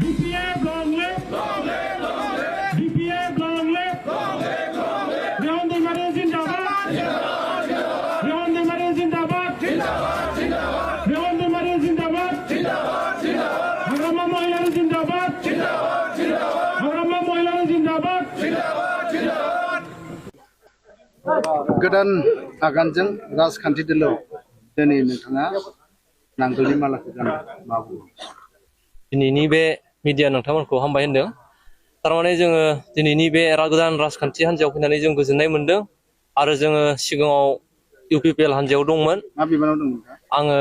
DPF long live! DPF long live! Rehan Demirel zindabad! Rehan Demirel zindabad! Rehan Demirel zindabad! Hagrama Mohilar zindabad! Hagrama Mohilar zindabad! गोदान आगानजों राजखान्थि दोलोआव दिनै नोंथाङा नांगोलनि मालाखौ गानो मा बुङो? दिनैनि बे मिडिया नोंथांमोनखौ हामबाय होनदों। थारमाने जोङो दिनैनि बे गोदान राजखान्थि हान्जायाव फैनानै जों गोजोननाय मोनदों आरो जोङो सिगाङाव UPPL हान्जायाव दंमोन। मा बिबानाव दं नोंथाङा? आङो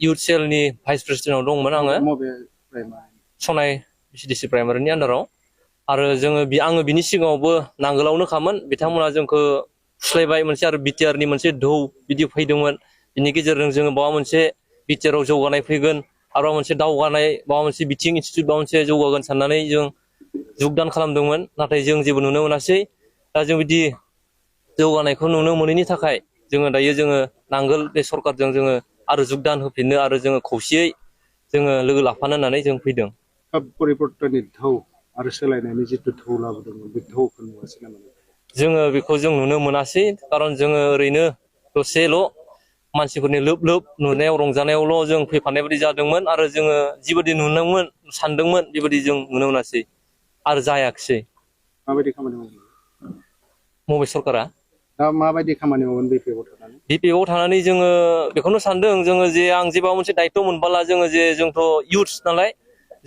इउथ सेलनि भाइस प्रेसिडेन्टआव दंमोन। आङो मबे प्राइमारि? सनाय CDC प्राइमारिनि आन्दाराव। आरो आङो बिनि सिगाङावबो नांगोलावनो खामोन। बिथांमोना जोंखौ फुस्लायबाय मोनसे आरो बिटिआरनि मोनसे ढौ बिदि फैदोंमोन। बिनि गेजेरजों जोङो माबा मोनसे बिटिआरआव जौगानाय फैगोन आरो मोनसे दावगानाय माबा मोनसे बिथिं इनस्टिट्युट माबा मोनसे जौगागोन साननानै जों जगदान खालामदोंमोन। नाथाय जों जेबो नुनो मोनासै। दा जों बिदि जौगानायखौ नुनो मोनैनि थाखाय जोङो नांगोल बे सरकारजों जोङो आरो जगदान होफिननो आरो जोङो खौसेयै जोङो लोगो लाफानो होननानै जों फैदों। परिबर्तननि ढौ आरो सोलायनायनि जिथु ढौ लाबोदोंमोन बे ढौखौ नुवासै नामा? जोङो बेखौ जों नुनो मोनासै। खारन जोङो ओरैनो दसेल' मानसिफोरनि लोब लोब नुनायाव रंजानायावल' जों फैफानाय बायदि जादोंमोन आरो जोङो जिबायदि नुदोंमोन सानदोंमोन बेबायदि जों नुनो मोनासै आरो जायाखिसै। माबायदि खामानि मावदों? मबे सरकारा? दा माबायदि खामानि मावगोन BPF आव थानानै? BPF आव थानानै जोङो बेखौनो सानदों जोङो जे आं जेबा मोनसे दायथ' मोनबोला जोंथ' इउथ्स नालाय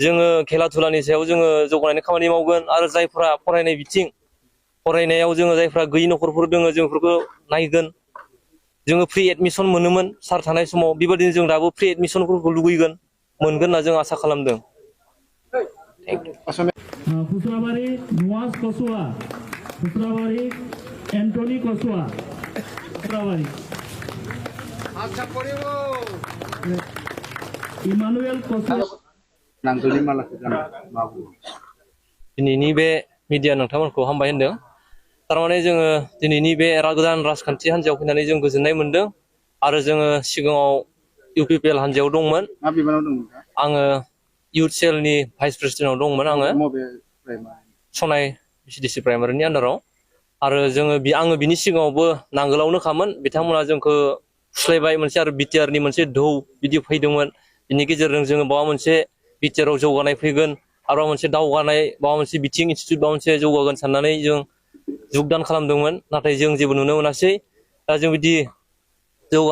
जोङो खेला धुलानि सायाव जोङो जौगानायनि खामानि मावगोन आरो जायफ्रा फरायनाय बिथिं फरायनायाव जोङो जायफ्रा गैयि न'खरफोर दङ जों बेफोरखौ नायगोन। जोङो फ्रि एडमिसन मोनोमोन सार थानाय समाव। बेबायदिनो जों दाबो फ्रि एडमिसनफोरखौ लुगैगोन मोनगोन होनना जों आसा खालामदों। Fusrabari Nuaz Kosua, Fusrabari Anthony Kosua, Fusrabari Emmanuel Kosua. नांगोलनि मालाखौ गानो मा बुङो? दिनैनि बे मिडिया नोंथांमोनखौ हामबाय होनदों। थारमाने जोङो दिनैनि बे गोदान राजखान्थि हान्जायाव फैनानै जों गोजोननाय मोनदों आरो जोङो सिगाङाव UPPL हान्जायाव दंमोन। मा बिबानाव दं नोंथाङा? आङो इउथ सेलनि भाइस प्रेसिडेन्टआव दंमोन। आङो मबे प्राइमारि? सनाय CDC प्राइमारिनि आन्दाराव। आरो आङो बिनि सिगाङावबो नांगोलावनो खामोन। बिथांमोना जोंखौ फुस्लायबाय मोनसे आरो बिटिआरनि मोनसे ढौ बिदि फैदोंमोन। बिनि गेजेरजों जोङो माबा मोनसे बिटिआरआव जौगानाय फैगोन आरो मोनसे दावगानाय माबा मोनसे बिथिं इनस्टिट्युट माबा मोनसे जौगागोन साननानै जों जगदान खालामदोंमोन। नाथाय जों जेबो नुनो मोनासै। दा जों बिदि जौगानाय